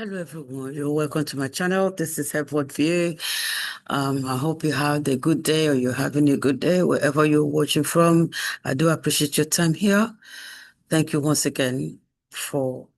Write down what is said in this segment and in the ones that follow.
Hello everyone, you're welcome to my channel. This is Edward View. I hope you had a good day or you're having a good day wherever you're watching from. I do appreciate your time here. Thank you once again for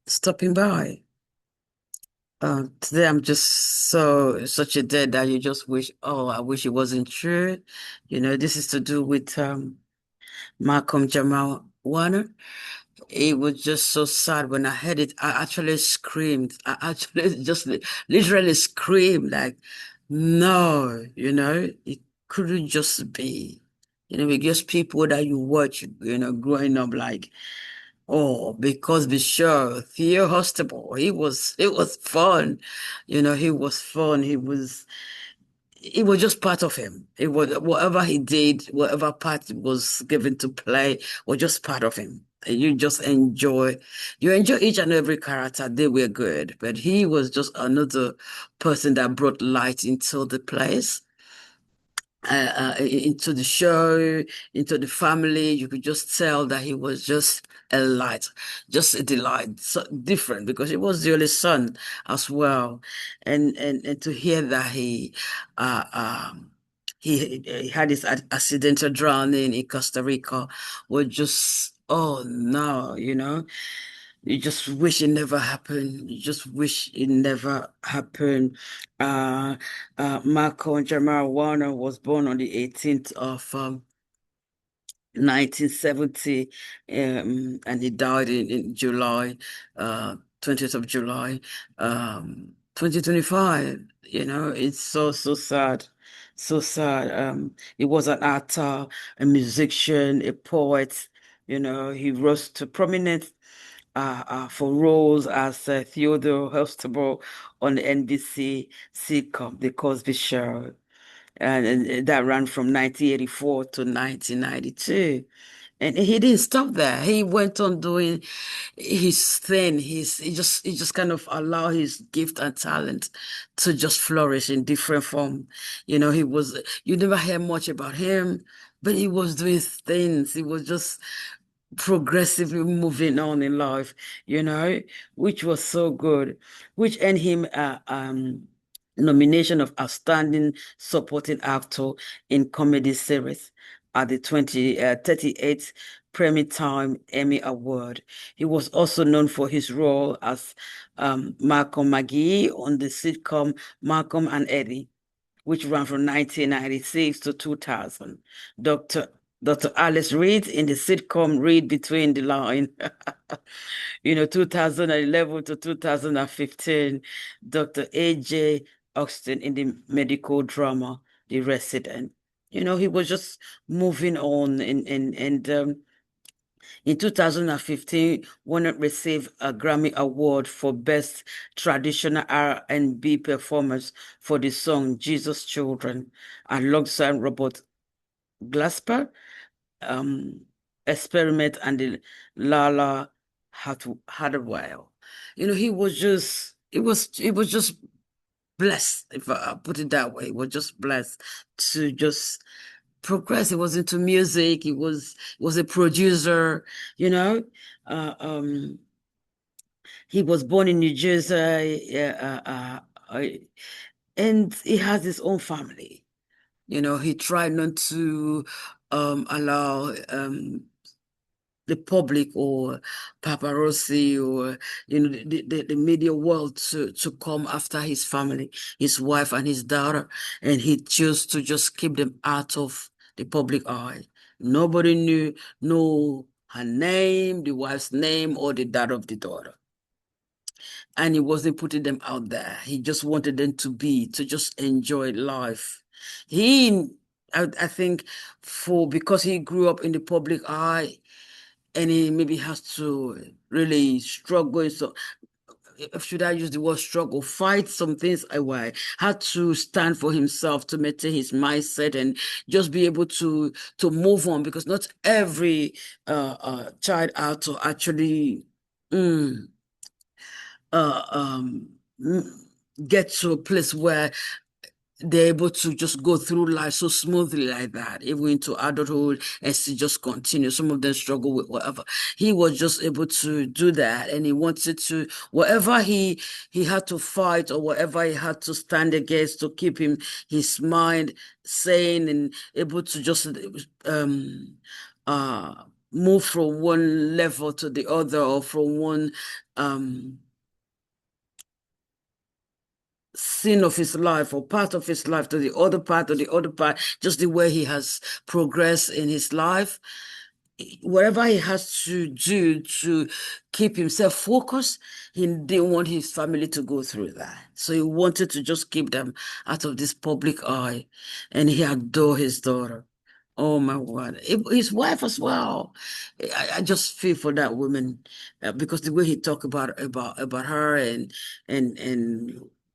stopping by. Today I'm just such a day that you just wish, oh, I wish it wasn't true. This is to do with Malcolm-Jamal Warner. It was just so sad when I heard it. I actually screamed. I actually just literally screamed like, no, it couldn't just be. Because people that you watch, growing up like, oh, because be sure, Theo Hostable, it was fun. He was fun. It was just part of him. It was whatever he did, whatever part was given to play was just part of him. And you enjoy each and every character. They were good, but he was just another person that brought light into the place, into the show, into the family. You could just tell that he was just a light, just a delight, so different because he was the only son as well, and to hear that uh, um, he had this accidental drowning in Costa Rica was just. Oh no, you just wish it never happened. You just wish it never happened. Uh, Malcolm-Jamal Warner was born on the 18th of 1970, and he died in July, 20th of July, 2025. It's so sad. So sad. He was an actor, a musician, a poet. He rose to prominence for roles as Theodore Huxtable on the NBC sitcom The Cosby Show, and that ran from 1984 to 1992. And he didn't stop there. He went on doing his thing. He just kind of allowed his gift and talent to just flourish in different form. You never hear much about him, but he was doing things. He was just progressively moving on in life, which was so good, which earned him nomination of Outstanding Supporting Actor in Comedy Series at the 38th Time Emmy Award. He was also known for his role as Malcolm McGee on the sitcom Malcolm and Eddie, which ran from 1996 to 2000. Dr. Dr. Alice Reed in the sitcom Read Between the Line, 2011 to 2015. Dr. A.J. Oxton in the medical drama The Resident. He was just moving on in 2015, Warner received a Grammy Award for Best Traditional R&B Performance for the song Jesus Children, alongside Robert Glasper, um, Experiment, and the Lala Hadaway. He was just blessed, if I put it that way. He was just blessed to just progress. He was into music. He was a producer, you know. Uh, um, he was born in New Jersey, and he has his own family. He tried not to allow the public or paparazzi or the media world to come after his family, his wife and his daughter, and he chose to just keep them out of the public eye. Nobody know her name, the wife's name, or the dad of the daughter. And he wasn't putting them out there. He just wanted them to just enjoy life. He I think because he grew up in the public eye, and he maybe has to really struggle. So, should I use the word struggle? Fight some things away. Had to stand for himself to maintain his mindset and just be able to move on because not every child out to actually mm, uh, um, mm, get to a place where they're able to just go through life so smoothly like that, even into adulthood, and still just continue. Some of them struggle with whatever. He was just able to do that, and he wanted to, whatever he had to fight or whatever he had to stand against to keep his mind sane and able to just uh move from one level to the other, or from one scene of his life or part of his life to the other part or the other part, just the way he has progressed in his life. Whatever he has to do to keep himself focused, he didn't want his family to go through that. So he wanted to just keep them out of this public eye. And he adored his daughter. Oh my word. His wife as well. I just feel for that woman, because the way he talked about her and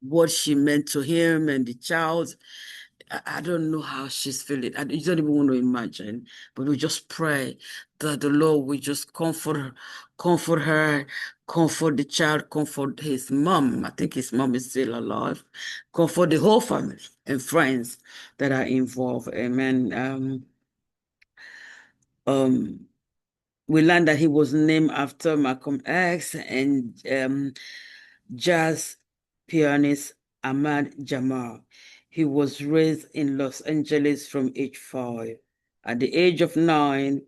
what she meant to him and the child. I don't know how she's feeling. You don't even want to imagine. But we just pray that the Lord will just comfort her, comfort the child, comfort his mom. I think his mom is still alive. Comfort the whole family and friends that are involved. Amen. We learned that he was named after Malcolm X and jazz pianist Malcolm-Jamal. He was raised in Los Angeles from age 5. At the age of 9,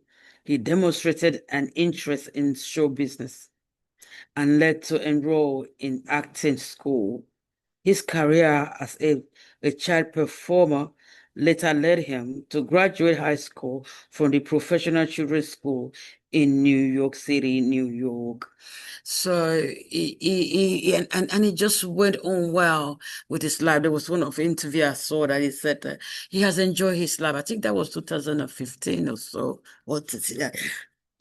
he demonstrated an interest in show business and led to enroll in acting school. His career as a child performer later led him to graduate high school from the Professional Children's School in New York City, New York. So he just went on well with his life. There was one of the interview I saw that he said that he has enjoyed his life. I think that was 2015 or so.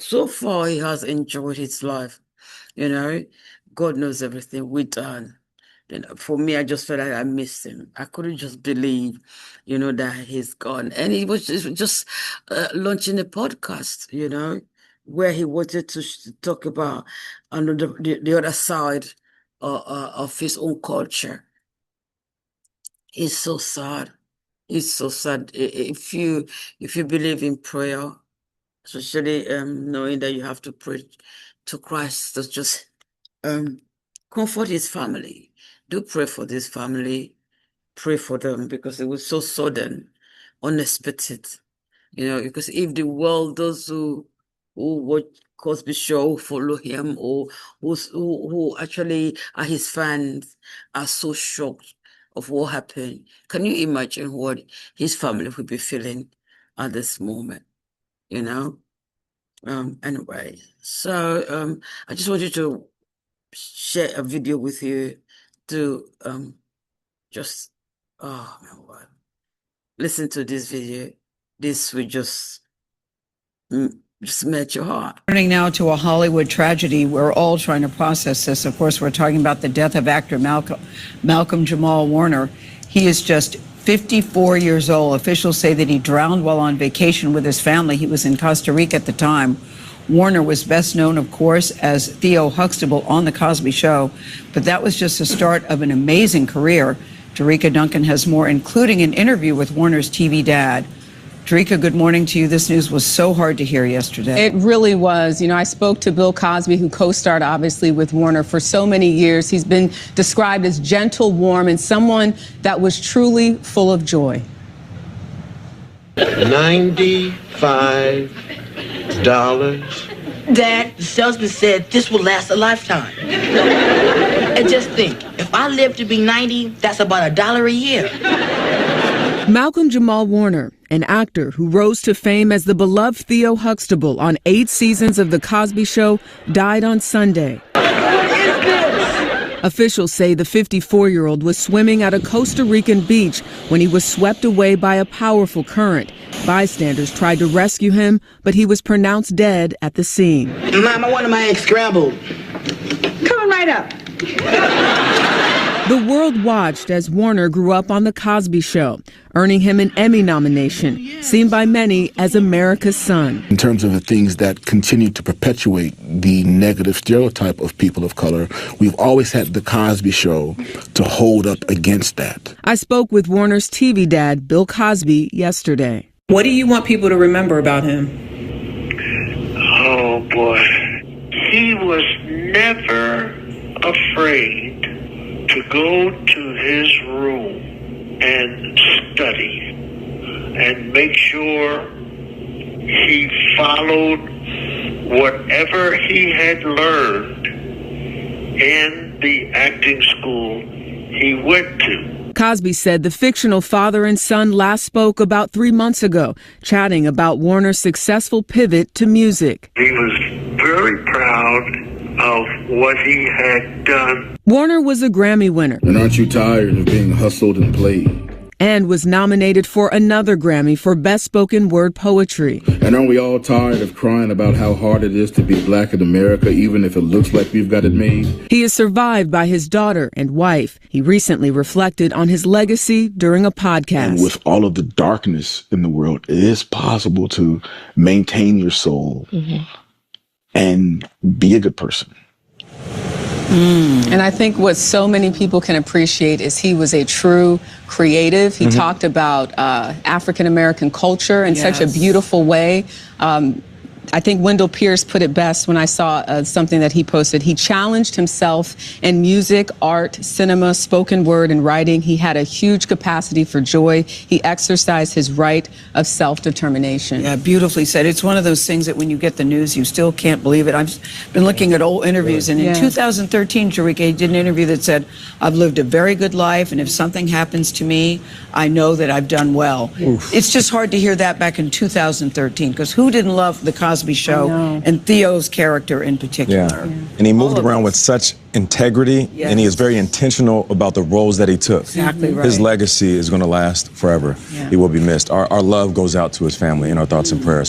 So far, he has enjoyed his life. You know, God knows everything we've done. For me, I just felt like I missed him. I couldn't just believe, that he's gone. And he was just launching a podcast, where he wanted to talk about the other side of his own culture. It's so sad. It's so sad. If you believe in prayer, especially knowing that you have to pray to Christ, to just comfort his family. Do pray for this family. Pray for them, because it was so sudden, unexpected. Because if the world, those who watch Cosby Show, who follow him, or who actually are his fans, are so shocked of what happened. Can you imagine what his family would be feeling at this moment? Anyway, so I just wanted to share a video with you to just, oh my word, listen to this video. This will just melt your heart. Turning now to a Hollywood tragedy. We're all trying to process this. Of course, we're talking about the death of actor Malcolm-Jamal Warner. He is just 54 years old. Officials say that he drowned while on vacation with his family. He was in Costa Rica at the time. Warner was best known, of course, as Theo Huxtable on The Cosby Show, but that was just the start of an amazing career. Jericka Duncan has more, including an interview with Warner's TV dad. Jericka, good morning to you. This news was so hard to hear yesterday. It really was. I spoke to Bill Cosby, who co-starred, obviously, with Warner for so many years. He's been described as gentle, warm, and someone that was truly full of joy. $95. Dad, the salesman said this will last a lifetime. And just think, if I live to be 90, that's about $1 a year. Malcolm-Jamal Warner, an actor who rose to fame as the beloved Theo Huxtable on 8 seasons of The Cosby Show, died on Sunday. Officials say the 54-year-old was swimming at a Costa Rican beach when he was swept away by a powerful current. Bystanders tried to rescue him, but he was pronounced dead at the scene. Mom, I wanted my eggs scrambled. Coming right up. The world watched as Warner grew up on The Cosby Show, earning him an Emmy nomination, seen by many as America's son. In terms of the things that continue to perpetuate the negative stereotype of people of color, we've always had The Cosby Show to hold up against that. I spoke with Warner's TV dad, Bill Cosby, yesterday. What do you want people to remember about him? Oh, boy. He was never afraid to go to his room and study and make sure he followed whatever he had learned in the acting school he went to. Cosby said the fictional father and son last spoke about 3 months ago, chatting about Warner's successful pivot to music. He was very proud of what he had done. Warner was a Grammy winner. And aren't you tired of being hustled and played? And was nominated for another Grammy for Best Spoken Word Poetry. And aren't we all tired of crying about how hard it is to be black in America, even if it looks like we've got it made? He is survived by his daughter and wife. He recently reflected on his legacy during a podcast. And with all of the darkness in the world, it is possible to maintain your soul and be a good person. And I think what so many people can appreciate is he was a true creative. He talked about African-American culture in such a beautiful way. I think Wendell Pierce put it best when I saw something that he posted. He challenged himself in music, art, cinema, spoken word, and writing. He had a huge capacity for joy. He exercised his right of self-determination. Yeah, beautifully said. It's one of those things that when you get the news, you still can't believe it. I've been looking at old interviews, and in 2013, Tragically, he did an interview that said, I've lived a very good life, and if something happens to me, I know that I've done well. It's just hard to hear that back in 2013, because who didn't love The Cosby Show and Theo's character in particular? And he moved around with such integrity, and he is very intentional about the roles that he took. Exactly right. His legacy is going to last forever. He will be missed. Our love goes out to his family and our thoughts and prayers.